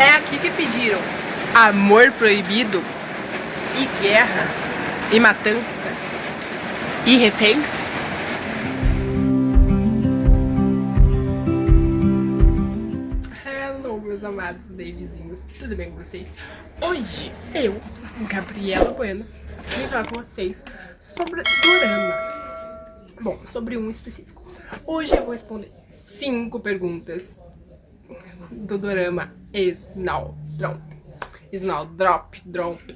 É aqui que pediram amor proibido e guerra e matança e reféns. Hello, meus amados Davizinhos, tudo bem com vocês? Hoje eu, Gabriela Bueno, vim falar com vocês sobre dorama. Bom, sobre um específico. Hoje eu vou responder 5 perguntas do dorama Snowdrop. Snowdrop,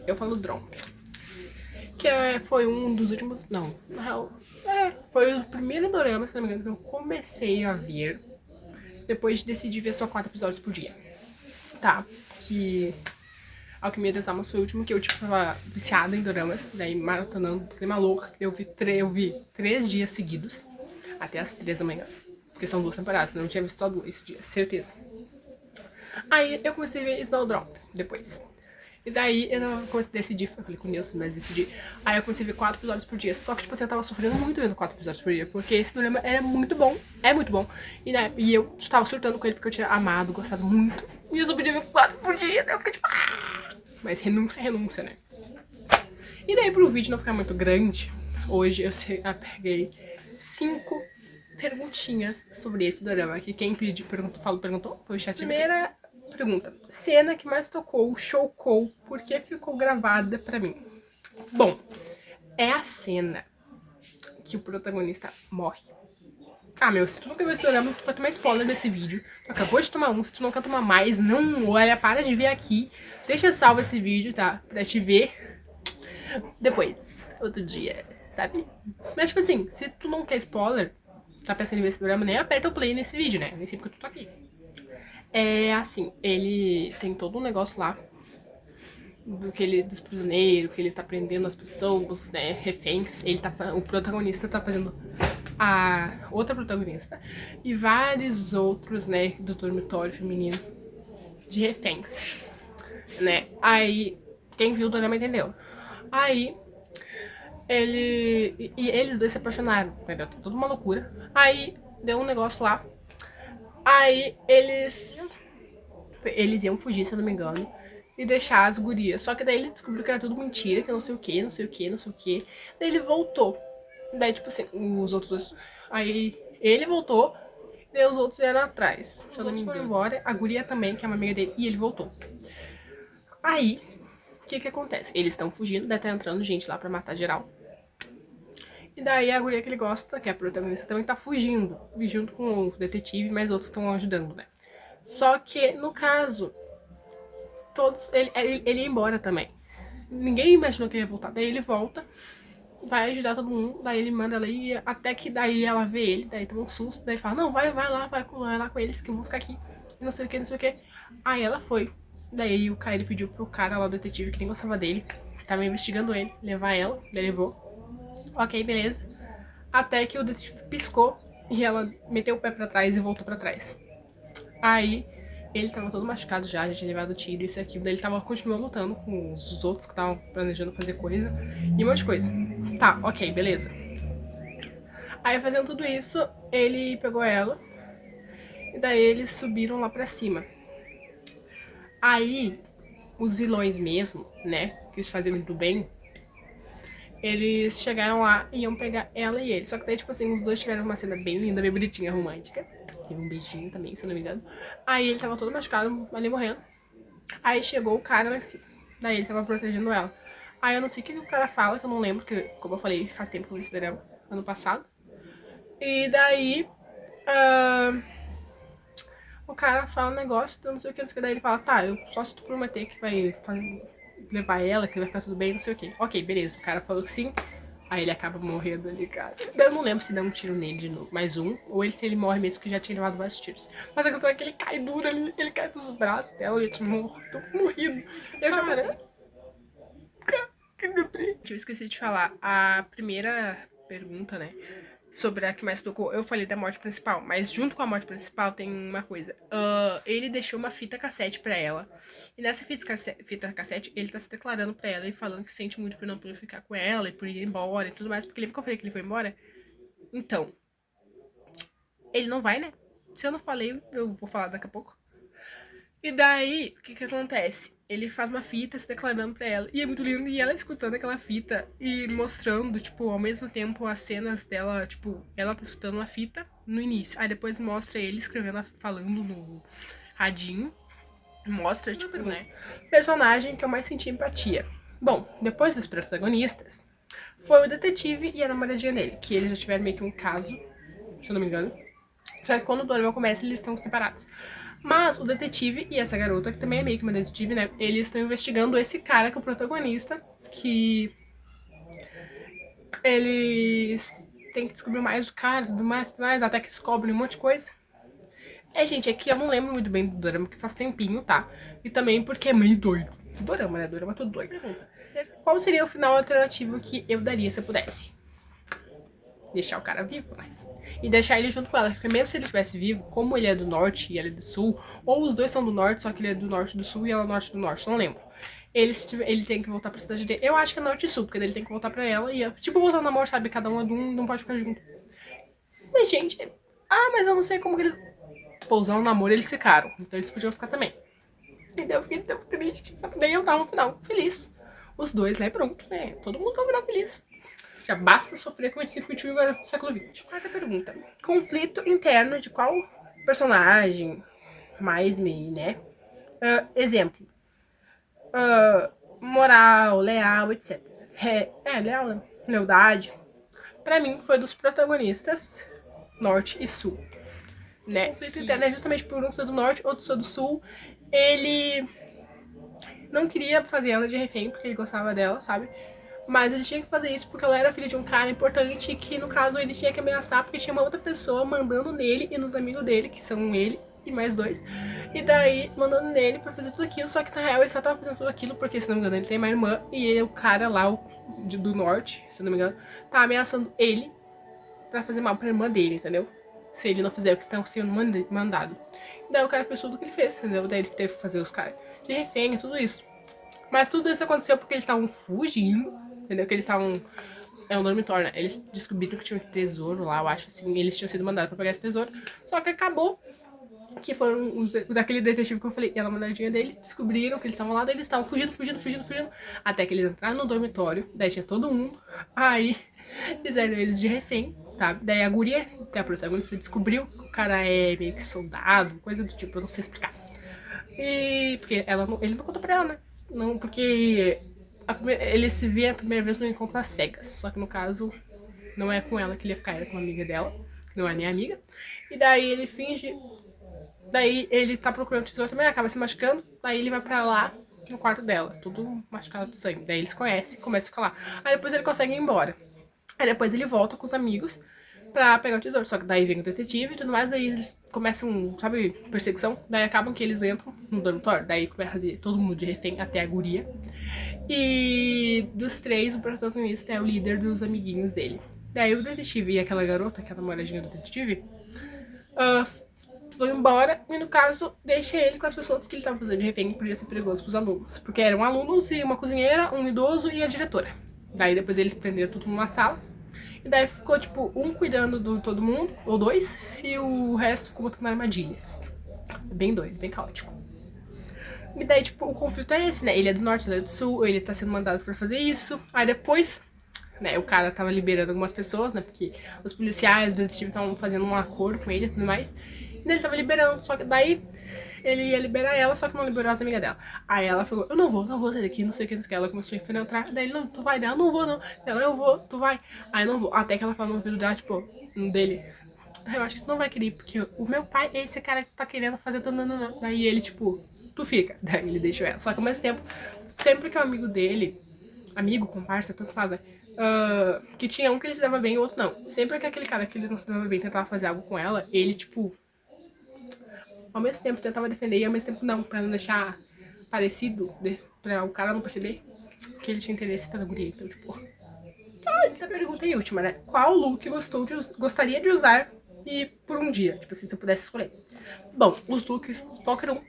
eu falo drop. Que foi um dos últimos, não, na real, foi o primeiro dorama, se não me engano, que eu comecei a ver depois de decidir ver só 4 episódios por dia. Tá, que Alquimia das Almas foi o último que eu, tipo, tava viciada em doramas, daí maratonando, porque maluca, eu vi 3 dias seguidos, até as 3 da manhã, porque são 2 temporadas, não tinha visto só 2 dias, certeza. Aí eu comecei a ver Snowdrop depois. E daí eu comecei a decidir, eu falei com o Nilson, mas decidi. Aí eu comecei a ver 4 episódios por dia. Só que, tipo assim, eu tava sofrendo muito vendo 4 episódios por dia, porque esse drama era muito bom, é muito bom. E, né, e eu tava surtando com ele porque eu tinha amado, gostado muito. E eu só podia ver 4 por dia, daí eu fiquei tipo... Mas renúncia, né? E daí pro vídeo não ficar muito grande, hoje eu peguei 5 perguntinhas sobre esse dorama, que quem perguntou foi o chat. Primeira pergunta: cena que mais tocou, chocou, porque ficou gravada pra mim? Bom, é a cena que o protagonista morre. Ah, meu, se tu nunca viu esse dorama, tu vai tomar spoiler desse vídeo. Tu acabou de tomar um, se tu não quer tomar mais, não olha, para de ver aqui. Deixa salvo esse vídeo, tá? Pra te ver depois, outro dia, sabe? Mas, tipo assim, se tu não quer spoiler, tá pensando em ver esse drama, nem aperta o play nesse vídeo, né? Nem sei porque tu tá aqui. É assim, ele tem todo um negócio lá dos prisioneiros, que ele tá prendendo as pessoas, né? Reféns. O protagonista tá fazendo a outra protagonista e vários outros, né, do dormitório feminino de reféns, né? Aí, quem viu o drama entendeu. Aí, eles dois se apaixonaram, entendeu? Tá tudo uma loucura. Aí, deu um negócio lá. Aí, eles iam fugir, se eu não me engano, e deixar as gurias. Só que daí ele descobriu que era tudo mentira, que não sei o que, não sei o que, não sei o que. Daí ele voltou. Daí, tipo assim, os outros dois. Aí ele voltou, daí os outros vieram atrás. Os outros foram embora, a guria também, que é uma amiga dele, e ele voltou. Aí, o que acontece? Eles estão fugindo, daí tá entrando gente lá pra matar geral. E daí a guria que ele gosta, que é a protagonista, também tá fugindo. Junto com o detetive, mas outros estão ajudando, né? Só que, no caso, ele ia embora também. Ninguém imaginou que ele ia voltar. Daí ele volta, vai ajudar todo mundo, daí ele manda ela ir, até que daí ela vê ele, daí toma um susto, daí fala, não, vai lá com eles que eu vou ficar aqui, e não sei o que, não sei o que. Aí ela foi. Daí o Kairi pediu pro cara lá, o detetive, que nem gostava dele, que tava investigando ele, levar ela, daí levou. Ok, beleza. Até que o detetive piscou e ela meteu o pé pra trás e voltou pra trás. Aí ele tava todo machucado já tinha levado tiro, isso e aquilo. Daí ele continuou lutando com os outros que estavam planejando fazer coisa e um monte de coisa. Tá, ok, beleza. Aí fazendo tudo isso, ele pegou ela e daí eles subiram lá pra cima. Aí, os vilões mesmo, né, que eles faziam do bem, eles chegaram lá e iam pegar ela e ele. Só que daí, tipo assim, os dois tiveram uma cena bem linda, bem bonitinha, romântica. Teve um beijinho também, se eu não me engano. Aí ele tava todo machucado, ali morrendo. Aí chegou o cara lá em cima. Daí ele tava protegendo ela. Aí eu não sei o que o cara fala, que eu não lembro, porque, como eu falei, faz tempo que eu vi esse drama, ano passado. E daí, o cara fala um negócio, não sei o que, não sei o que. Daí ele fala, tá, só se tu prometer que vai levar ela, que vai ficar tudo bem, não sei o que. Ok, beleza, o cara falou que sim. Aí ele acaba morrendo ali, cara. Eu não lembro se dá um tiro nele de novo, mais um, ou se ele morre mesmo, que já tinha levado vários tiros. Mas a questão é que ele cai duro ali, ele cai dos braços dela, ele tinha morrido. Eu já parei. Eu esqueci de falar, a primeira pergunta, né, sobre a que mais tocou, eu falei da morte principal, mas junto com a morte principal tem uma coisa. Ele deixou uma fita cassete pra ela, e nessa fita cassete, ele tá se declarando pra ela e falando que sente muito por não poder ficar com ela e por ir embora e tudo mais, porque lembra que eu falei que ele foi embora? Então, ele não vai, né? Se eu não falei, eu vou falar daqui a pouco. E daí, o que que acontece? Ele faz uma fita se declarando pra ela. E é muito lindo. E ela escutando aquela fita e mostrando, tipo, ao mesmo tempo as cenas dela, tipo, ela tá escutando uma fita no início. Aí depois mostra ele escrevendo, falando no radinho. Mostra, tipo, né? Personagem que eu mais senti empatia. Bom, depois dos protagonistas, foi o detetive e a namoradinha dele. Que eles já tiveram meio que um caso, se eu não me engano. Só que quando o Dorama começa, eles estão separados. Mas o detetive e essa garota, que também é meio que uma detetive, né? Eles estão investigando esse cara que é o protagonista, que eles têm que descobrir mais do cara, tudo mais, até que descobrem um monte de coisa. É, gente, aqui eu não lembro muito bem do Dorama, porque faz tempinho, tá? E também porque é meio doido. Dorama, né? Dorama é tudo doido. Qual seria o final alternativo que eu daria se eu pudesse? Deixar o cara vivo, né? E deixar ele junto com ela. Porque mesmo se ele estivesse vivo, como ele é do norte e ela é do sul, ou os dois são do norte, só que ele é do norte do sul e ela é do norte do norte, não lembro. Ele tem que voltar pra cidade dele. Eu acho que é norte e sul, porque ele tem que voltar pra ela e tipo voltando amor, sabe? Cada um é de um, não pode ficar junto. Mas, gente, mas eu não sei como que eles. Pousar um namoro, eles ficaram. Então eles podiam ficar também. Entendeu? Eu fiquei tão triste. Sabe? Daí eu tava no final feliz. Os dois, né? Pronto, né? Todo mundo tá no final feliz. Já basta sofrer com esse circuito agora do século XX. Quarta pergunta. Conflito interno de qual personagem mais me, né? Exemplo. Moral, leal, etc. Leal, né? Lealdade. Pra mim, foi dos protagonistas norte e sul. Né? O conflito interno é justamente por um ser do norte, outro ser do sul. Ele não queria fazer ela de refém porque ele gostava dela, sabe? Mas ele tinha que fazer isso porque ela era filha de um cara importante que, no caso, ele tinha que ameaçar porque tinha uma outra pessoa mandando nele e nos amigos dele, que são ele e mais dois. E daí, mandando nele pra fazer tudo aquilo, só que na real ele só tava fazendo tudo aquilo porque, se não me engano, ele tem uma irmã e ele, o cara lá, do norte, se não me engano, tá ameaçando ele pra fazer mal pra irmã dele, entendeu? Se ele não fizer o que tá sendo mandado. Daí o cara fez tudo o que ele fez, entendeu? Daí ele teve que fazer os caras de refém e tudo isso. Mas tudo isso aconteceu porque eles estavam fugindo, entendeu? Que eles estavam. É um dormitório, né? Eles descobriram que tinha um tesouro lá, eu acho assim. Eles tinham sido mandados pra pegar esse tesouro. Só que acabou que foram os daquele detetive que eu falei, e a namoradinha dele, descobriram que eles estavam lá, daí eles estavam fugindo. Até que eles entraram no dormitório, daí tinha todo mundo. Aí fizeram eles de refém, tá? Daí a guria, que é a protagonista, descobriu que o cara é meio que soldado, coisa do tipo, eu não sei explicar. E porque ele não contou pra ela, né? Não, porque ele se vê a primeira vez no encontro às cegas. Só que no caso, não é com ela que ele ia ficar, era com uma amiga dela. Não é nem amiga. E daí ele finge. Daí ele tá procurando o tesouro também, acaba se machucando. Daí ele vai pra lá, no quarto dela, tudo machucado de sangue. Daí eles conhecem, começam a ficar lá. Aí depois ele consegue ir embora. Aí depois ele volta com os amigos pra pegar o tesouro. Só que daí vem o detetive e tudo mais, daí eles começam, sabe, perseguição. Daí acabam que eles entram no dormitório. Daí começa a fazer todo mundo de refém até a guria. E dos três, o protagonista é o líder dos amiguinhos dele. Daí o detetive e aquela garota, aquela namoradinha do detetive, foi embora e, no caso, deixa ele com as pessoas porque ele tava fazendo de refém e podia ser perigoso pros alunos. Porque eram alunos e uma cozinheira, um idoso e a diretora. Daí depois eles prenderam tudo numa sala. E daí ficou, tipo, um cuidando de todo mundo, ou dois, e o resto ficou botando armadilhas. Bem doido, bem caótico. E daí, tipo, o conflito é esse, né? Ele é do norte, ele é do sul, ele tá sendo mandado pra fazer isso. Aí depois, né, o cara tava liberando algumas pessoas, né? Porque os policiais, o detetive estavam fazendo um acordo com ele e tudo mais. E daí ele tava liberando, só que daí ele ia liberar ela, só que não liberou as amigas dela. Aí ela falou, eu não vou sair daqui, não sei o que, não sei o que. Ela começou a enfrentar, daí ele, não, tu vai, dela, não vou não. Ela, eu vou, tu vai. Aí não vou. Até que ela falou no ouvido dela, tipo, no dele, eu acho que você não vai querer, porque o meu pai é esse cara que tá querendo fazer tananana. Daí ele, tipo, tu fica. Daí ele deixou ela. Só que ao mesmo tempo, sempre que o amigo dele, amigo, comparsa, tanto faz, né? Que tinha um que ele se dava bem e o outro não. Sempre que aquele cara que ele não se dava bem tentava fazer algo com ela, ele, tipo, ao mesmo tempo tentava defender e ao mesmo tempo não, pra não deixar parecido, pra o cara não perceber que ele tinha interesse pela guria. Então, tipo. Essa pergunta é a última, né? Qual look gostaria de usar e por um dia? Tipo assim, se eu pudesse escolher. Bom, os looks, qualquer um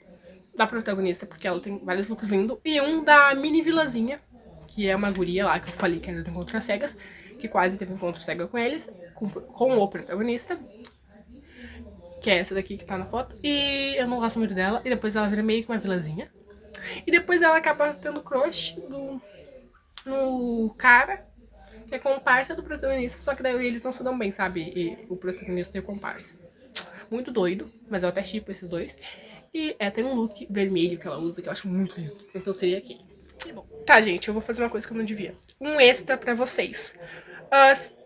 da protagonista, porque ela tem vários looks lindos, e um da mini vilazinha, que é uma guria lá que eu falei que era do Encontro às Cegas, que quase teve um encontro cega com eles, com o protagonista. que é essa daqui que tá na foto, e eu não gosto muito dela, e depois ela vira meio que uma vilãzinha. E depois ela acaba tendo crush no cara, que é comparsa do protagonista, só que daí eles não se dão bem, sabe? E o protagonista e o comparsa. Muito doido, mas eu até shippo esses dois. E tem um look vermelho que ela usa que eu acho muito lindo, então seria aquele. Bom, tá, gente, eu vou fazer uma coisa que eu não devia. Um extra pra vocês.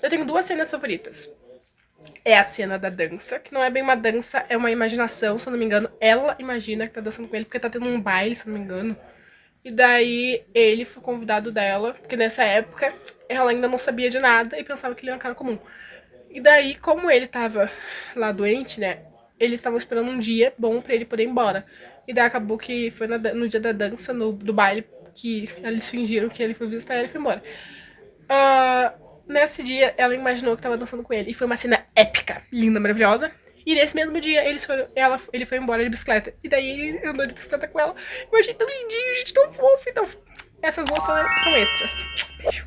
Eu tenho duas cenas favoritas. É a cena da dança, que não é bem uma dança, é uma imaginação, se eu não me engano. Ela imagina que tá dançando com ele, porque tá tendo um baile, se eu não me engano. E daí ele foi convidado dela, porque nessa época ela ainda não sabia de nada e pensava que ele era um cara comum. E daí, como ele tava lá doente, né, eles estavam esperando um dia bom pra ele poder ir embora. E daí acabou que foi no dia da dança, do baile, que eles fingiram que ele foi visitar ela e foi embora. Nesse dia, ela imaginou que tava dançando com ele. E foi uma cena épica, linda, maravilhosa. E nesse mesmo dia, ele foi embora de bicicleta. E daí ele andou de bicicleta com ela. Eu achei tão lindinho, gente, tão fofo. Então, essas duas são extras. Beijo.